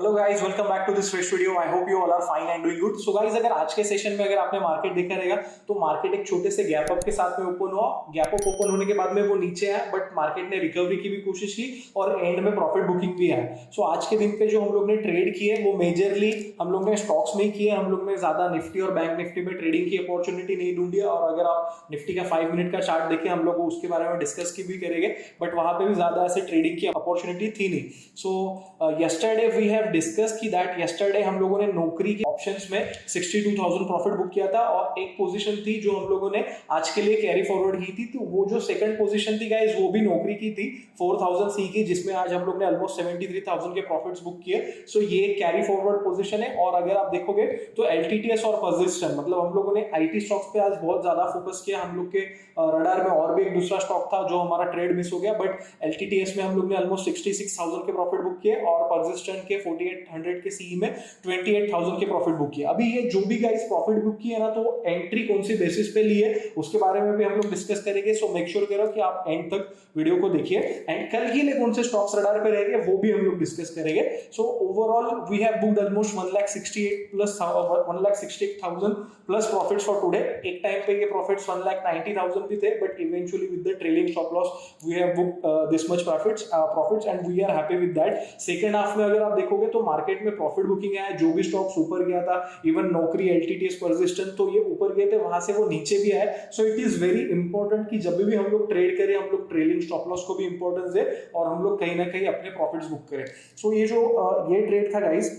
Hello guys, welcome back to this fresh video. I hope you all are fine and doing good. So guys, अगर आज के session में अगर आपने market देखा रहेगा तो मार्केट एक छोटे से गैप अप के साथ में ओपन हुआ। गैप अप ओपन होने के बाद में वो नीचे आया, बट मार्केट ने रिकवरी की भी कोशिश की और एंड में प्रॉफिट बुकिंग भी है। सो आज के दिन पे जो हम लोग ने ट्रेड किए वो मेजरली हम लोग ने स्टॉक्स में किए। हम लोग ने ज्यादा निफ्टी और बैंक निफ्टी में ट्रेडिंग की अपॉर्चुनिटी नहीं ढूंढी। और अगर आप निफ्टी का 5 मिनट का चार्ट देखें, हम लोग उसके बारे में डिस्कस की भी करेंगे, बट वहां पे भी ज्यादा ऐसे ट्रेडिंग की अपॉर्चुनिटी थी नहीं। सो yesterday we have discussed कि that yesterday हम लोगों ने नौकरी के ऑप्शंस में 62,000 प्रॉफिट बुक किया था और एक पोजीशन थी जो हम लोगों ने आज के लिए कैरी फॉरवर्ड की थी। तो वो जो सेकंड पोजीशन थी गाइस, वो भी नौकरी की थी 4000 सी की, जिसमें आज हम लोग ने ऑलमोस्ट 73,000 के प्रॉफिट्स बुक किए। सो ये कैरी फॉरवर्ड पोजीशन है। और अगर आप देखोगे तो एलटीटीएस और पर्सिस्टेंट, मतलब हम लोगों ने आईटी स्टॉक्स पे आज बहुत ज्यादा फोकस किया। हम लोग के रडार में और भी एक दूसरा स्टॉक था जो हमारा ट्रेड मिस हो गया, बट एलटीटीएस में हम लोग ने ऑलमोस्ट 66,000 के प्रॉफिट बुक किए और पर्सिस्टेंट के 4800 के सीई में 28,000 के प्रॉफिट बुक किए। अभी ये जो भी गाइस प्रॉफिट बुक किए ना, तो एंट्री कौन सी बेसिस पे लिए उसके बारे में भी हम लोग डिस्कस करेंगे। सो मेक श्योर करो कि आप एंड तक वीडियो को देखिए। एंड कल के लिए कौन से स्टॉक्स रडार पे रहेंगे वो भी हम लोग डिस्कस करेंगे। So overall we have booked almost 1,68,000 plus profits for today. एक टाइम पे ये प्रॉफिट्स 1,90,000 भी थे, but eventually with the trailing stop loss we have booked this much profits and we are happy with that. Second half में अगर आप देखोगे तो मार्केट में प्रॉफिट बुकिंग है। जो भी स्टॉक्स ऊपर गया था, इवन नौकरी, एलटीटीएस, पर्सिस्टेंट, तो ये ऊपर गए थे, वहां से वो नीचे भी आए। So it is very important कि जब भी हम लोग ट्रेड करें, हम लोग ट्रेलिंग स्टॉप लॉस को भी इंपॉर्टेंस दे और हम लोग कहीं ना कहीं अपने प्रॉफिट्स बुक करें। सो ये जो ये ट्रेड था guys,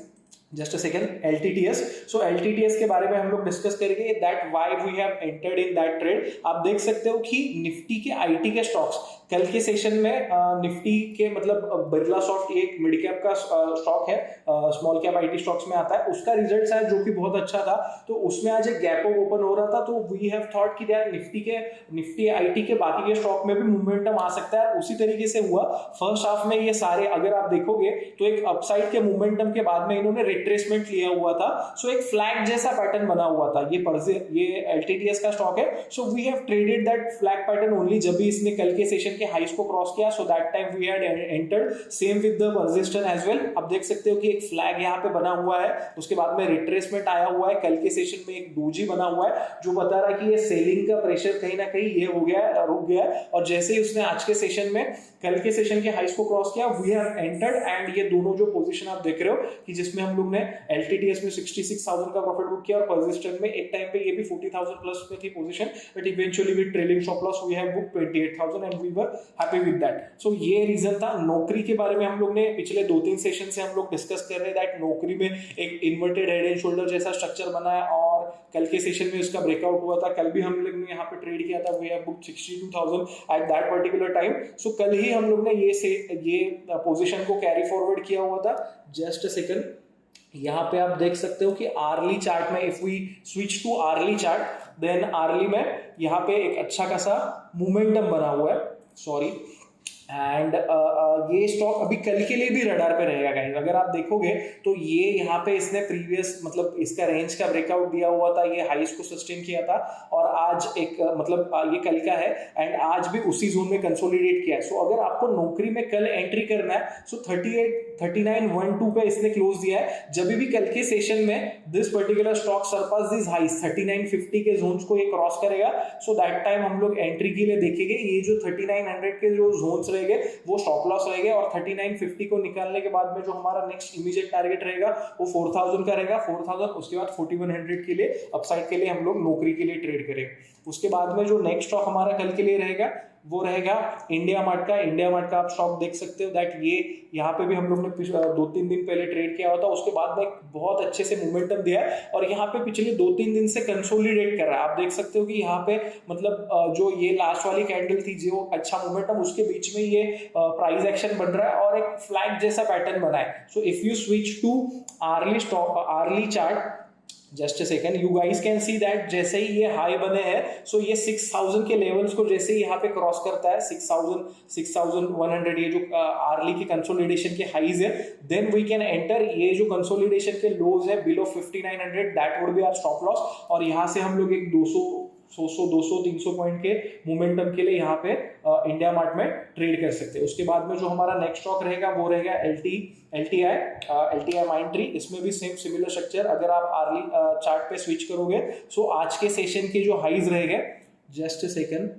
just a second, LTTS. So LTTS के बारे में हम लोग डिस्कस करेंगे that why we have entered in that trade. आप देख सकते हो कि निफ्टी के आईटी के स्टॉक्स कल के सेशन में निफ्टी के, मतलब बिरला सॉफ्ट एक मिड कैप का स्टॉक है, स्मॉल कैप आईटी स्टॉक्स में आता है, उसका रिजल्ट आया जो कि बहुत अच्छा था। तो उसमें आज एक गैप अप ओपन हो रहा था। तो वी हैव थॉट कि यार निफ्टी आईटी के बाकी के स्टॉक में भी मूवमेंटम आ सकता है। उसी तरीके से हुआ। फर्स्ट हाफ में ये सारे अगर आप देखोगे तो एक अपसाइड के मूवमेंटम के बाद में इन्होंने रिट्रेसमेंट लिया हुआ था। सो एक फ्लैग जैसा पैटर्न बना हुआ था। ये एलटीटीएस का स्टॉक है। So we have traded that flag pattern only जब भी इसने कल के सेशन के हाईस को क्रॉस किया। So that time we had entered, same with the Persistent as well. आप देख सकते हो कि एक फ्लैग यहाँ पे बना हुआ है, उसके बाद में रिट्रेसमेंट आया हुआ है। कल के सेशन में एक डोजी बना हुआ है जो बता रहा है कि ये सेलिंग का प्रेशर कहीं ना कहीं ये हो गया है, रुक गया है। और जैसे ही उसने आज के सेशन में कल के सेशन के हाईस को क्रॉस किया, वी हैव एंटर्ड। एंड ये दोनों जो पोजीशन आप देख रहे हो कि जिसमें हम लोग ने एलटीटीएस में 66,000 का प्रॉफिट बुक किया और पर्सिस्टेंट में एक टाइम पे ये भी 40,000 प्लस पे थी position, but eventually with trailing stop loss we have book 28,000 and we were happy with that. So ये रीजन था। नौकरी के बारे में हम लोग ने पिछले 2-3 सेशन से हम लोग डिस्कस कर रहे हैं दैट नौकरी में एक इन्वर्टेड हेड एंड शोल्डर जैसा स्ट्रक्चर बना है और कल के सेशन में उसका ब्रेकआउट हुआ था। कल भी हम लोग ने यहाँ पे ट्रेड किया था। We have book 62,000 at that particular time. So कल ही हम लोग ने ये पोजीशन को कैरी फॉरवर्ड किया हुआ था। जस्ट अ सेकंड, यहाँ पे आप देख सकते हो कि आर्ली चार्ट में if we switch to hourly chart, then hourly में यहाँ पे एक अच्छा खासा मोमेंटम बना हुआ है, सॉरी। एंड ये स्टॉक अभी कल के लिए भी रडार पे रहेगा गाइस। अगर आप देखोगे तो ये यहाँ पे इसने प्रीवियस, मतलब इसका रेंज का ब्रेकआउट दिया हुआ था, ये हाईस को सस्टेन किया था और आज एक मतलब ये कल का है एंड आज भी उसी जोन में कंसोलिडेट किया है। सो अगर आपको नौकरी में कल एंट्री करना है, सो 3912 पे इसने क्लोज दिया है। जब भी कल के सेशन में this particular stock surpass this highs 3950 के जोन्स को ये क्रॉस करेगा, सो दैट टाइम हम लोग एंट्री के लिए देखेंगे। ये जो 3900 के जो जोन्स रहेंगे वो स्टॉप लॉस रहेंगे और 3950 को निकालने के बाद में जो हमारा नेक्स्ट इमीडिएट टारगेट रहेगा वो 4000 का रहेगा। 4000 उसके बाद 4100 के लिए अपसाइड के लिए हम लोग नौकरी के लिए ट्रेड करें। उसके बाद में जो नेक्स्ट स्टॉक हमारा कल के लिए रहेगा वो रहेगा इंडिया मार्ट का। इंडिया मार्ट का आप स्टॉक देख सकते हो दैट ये यहाँ पे भी हम लोग ने 2-3 दिन पहले ट्रेड किया हुआ था। उसके बाद में बहुत अच्छे से मोमेंटम दिया है और यहाँ पे पिछले 2-3 दिन से कंसोलिडेट कर रहा है। आप देख सकते हो कि यहाँ पे मतलब जो ये लास्ट वाली कैंडल थी जो अच्छा मोमेंटम, उसके बीच में ये प्राइस एक्शन बन रहा है और एक फ्लैग जैसा पैटर्न बना है। So if you switch to hourly chart, just a second, you guys can see that जैसे ही ये हाई बने हैं, सो ये 6000 के लेवल्स को जैसे ही यहाँ पे क्रॉस करता है, 6100, ये जो आर्ली की कंसोलिडेशन के हाईज है, देन वी कैन एंटर। ये जो कंसोलिडेशन के लोज है below 5900, that would be our stop loss और यहाँ से हम लोग एक 200 100 200 300 पॉइंट के मोमेंटम के लिए यहाँ पे इंडिया मार्ट में ट्रेड कर सकते हैं। उसके बाद में जो हमारा नेक्स्ट स्टॉक रहेगा वो रहेगा L T I mind tree. इसमें भी सेम सिमिलर स्ट्रक्चर, अगर आप आर्ली चार्ट पे स्विच करोगे सो आज के सेशन के जो हाइज रहेंगे, जस्ट अ सेकंड,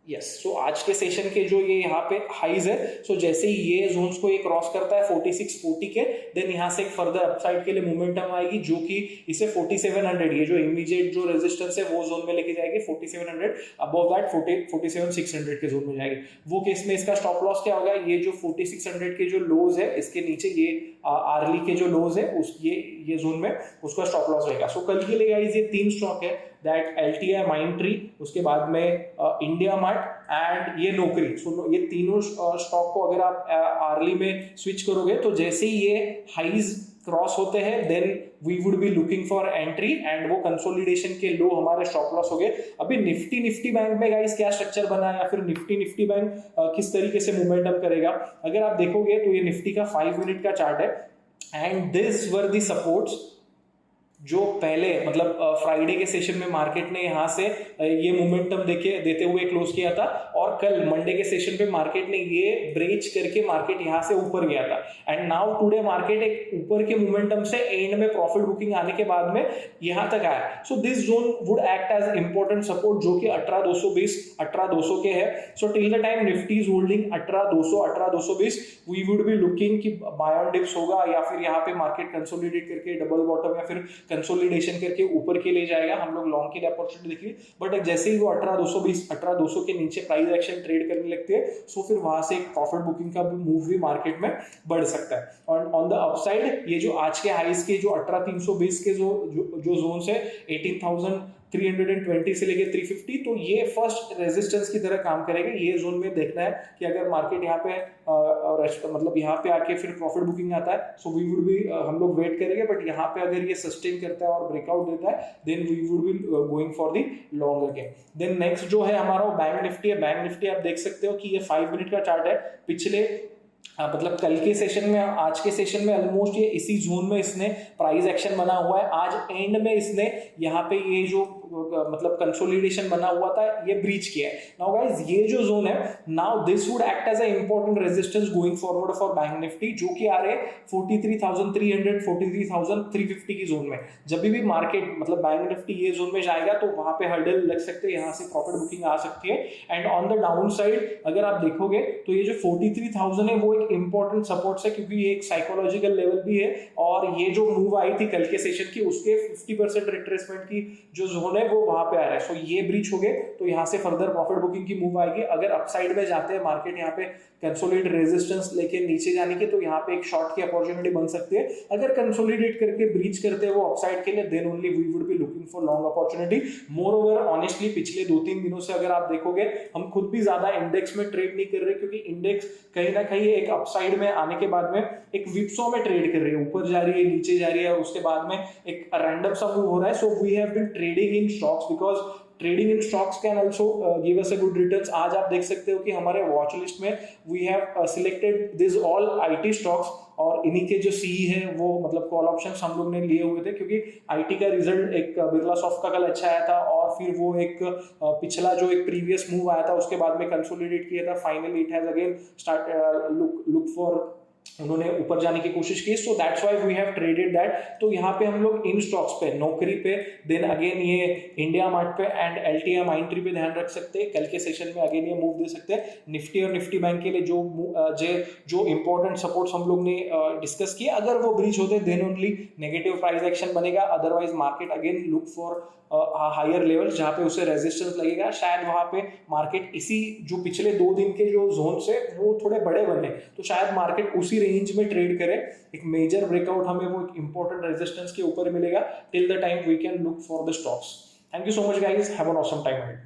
यस, सो आज के सेशन के जो ये यहाँ पे हाइज है, सो जैसे ही ये जोन्स को ये क्रॉस करता है 4640 के, देन यहाँ से एक फर्दर अपसाइड के लिए मोमेंटम आएगी जो कि इसे 4700, ये जो इमीडिएट जो रेजिस्टेंस है वो जोन में लेके जाएगी 4700, अबव दैट 47600 के जोन में जाएगी। वो केस में इसका स्टॉप लॉस क्या होगा, ये जो 4600 के जो लोज है इसके नीचे ये आर्ली के जो लोज है उस ये जोन में उसका स्टॉप लॉस रहेगा। सो कल के लिए गाइस ये 3 स्टॉक है, दैट एलटीआई माइंड ट्री, उसके बाद में इंडिया मार्ट एंड ये नौकरी। सो ये तीनों स्टॉक को अगर आप आर्ली में स्विच करोगे तो जैसे ही ये हाइज क्रॉस होते हैं then we would be looking for entry and वो कंसोलिडेशन के लो हमारे स्टॉप लॉस हो गए। अभी निफ्टी बैंक में गाइस क्या स्ट्रक्चर बना है या फिर निफ्टी बैंक किस तरीके से मोमेंटम करेगा, अगर आप देखोगे तो ये निफ्टी का 5 मिनट का चार्ट है and this were the supports जो पहले मतलब फ्राइडे के सेशन में मार्केट ने यहाँ से ये मोमेंटम देते हुए क्लोज किया था और कल मंडे के सेशन पे मार्केट ने ये ब्रेच करके मार्केट यहाँ से ऊपर गया था एंड नाउ टुडे मार्केट एक ऊपर के मोमेंटम से एंड में प्रॉफिट बुकिंग आने के बाद में यहाँ तक आया। So this zone would act as important support जो कि 18220 18200 के है। So till the time Nifty is holding 18200 18220 we would be looking कि बाय ऑन डिप्स होगा या फिर यहाँ पे मार्केट कंसोलिडेट करके डबल बॉटम या फिर कंसोलिडेशन करके ऊपर के लिए जाएगा। हम लोग लॉन्ग के लिए अपॉर्चुनिटी देखिए, बट जैसे ही वो 18220 18200 के नीचे प्राइस एक्शन ट्रेड करने लगते हैं सो फिर वहां से एक प्रॉफिट बुकिंग का मूव भी मार्केट में बढ़ सकता है। और ऑन द अपसाइड ये जो आज के हाइस के जो 18320 के जो जोन है 18320 से लेके 350, तो ये फर्स्ट रेजिस्टेंस की तरह काम करेगा। ये जोन में देखना है कि अगर मार्केट यहाँ पे मतलब यहाँ पे आके फिर प्रॉफिट बुकिंग आता है सो वी वुड बी हम लोग वेट करेंगे, बट यहाँ पे अगर ये सस्टेन करता है और ब्रेकआउट देता है then we would be going for the long again. Then next जो है हमारा बैंक निफ्टी है। बैंक निफ्टी आप देख सकते हो कि ये 5 मिनट का चार्ट है। पिछले मतलब कल के सेशन में आज के सेशन में ऑलमोस्ट ये इसी जोन में इसने प्राइस एक्शन बना हुआ है। आज एंड में इसने यहाँ पे ये जो मतलब कंसोलिडेशन बना हुआ था ये ब्रीच किया है। नाउ गाइस ये जो जोन है now this would act as a important resistance going forward for bank Nifty जो कि आ रहे 43,300 43,350 की जोन में। जब भी मार्केट मतलब बैंक निफ्टी ये जोन में जाएगा तो वहां पे हर्डल लग सकते हैं, यहाँ से प्रॉफिट बुकिंग आ सकती है। And on the down side अगर आप देखोगे तो ये जो 43,000 है वो एक इंपॉर्टेंट सपोर्ट है क्योंकि ये एक साइकोलॉजिकल लेवल भी है और ये जो मूव आई थी कल के सेशन की उसके 50% रिट्रेसमेंट की जो जोन है वो वहां पे आ रहा है। सो ये ब्रीच हो गए तो यहाँ से फर्दर प्रॉफिट बुकिंग की मूव आएगी। अगर अपसाइड में जाते हैं मार्केट यहाँ पे कंसोलिडेट रेजिस्टेंस लेके नीचे जाने की तो यहाँ पे एक शॉर्ट की अपॉर्चुनिटी बन सकती है। अगर कंसोलिडेट करके ब्रीच करते हैं वो अपसाइड के लिए then only we would be looking for long opportunity. Moreover honestly पिछले 2-3 दिनों से अगर आप देखोगे हम खुद भी ज्यादा इंडेक्स में ट्रेड नहीं कर रहे क्योंकि इंडेक्स कहीं ना कहीं एक अपसाइड में आने के बाद में एक विप्सो में ट्रेड कर रही है, ऊपर जा रही है नीचे जा रही है और उसके बाद में एक रैंडम सा मूव हो रहा है। So we have been trading in stocks because trading in stocks can also give us a good returns. आज आप देख सकते हो कि हमारे वॉच लिस्ट में we have selected this all IT stocks और इन्हीं के जो सीई है वो मतलब कॉल ऑप्शंस हम लोग ने लिए हुए थे क्योंकि आईटी का रिजल्ट एक बिरला सॉफ्ट का कल अच्छा आया था और फिर वो एक पिछला जो एक प्रीवियस मूव आया था उसके बाद में कंसोलिडेट किया था। Finally it has again start look for उन्होंने ऊपर जाने की कोशिश की। So that's why we have traded that. तो यहाँ पे हम लोग इन स्टॉक्स पे नौकरी पे देन अगेन ये इंडिया मार्ट पे एंड एलटीआई माइंड ट्री पे ध्यान रख सकते हैं। कल के सेशन में अगेन ये मूव दे सकते हैं। निफ्टी और निफ्टी बैंक के लिए जो इंपॉर्टेंट सपोर्ट्स हम लोग ने डिस्कस किए अगर वो ब्रीच होते then only negative price action बनेगा। Otherwise market again look for higher level जहाँ पे उसे रेजिस्टेंस लगेगा। शायद वहां पे मार्केट इसी जो पिछले 2 दिन के जो जोन से वो थोड़े बड़े बने तो शायद मार्केट उसी रेंज में ट्रेड करे। एक मेजर ब्रेकआउट हमें वो एक इंपॉर्टेंट रेजिस्टेंस के ऊपर मिलेगा। Till the time we can look for the stocks. Thank you so much guys, have an awesome time.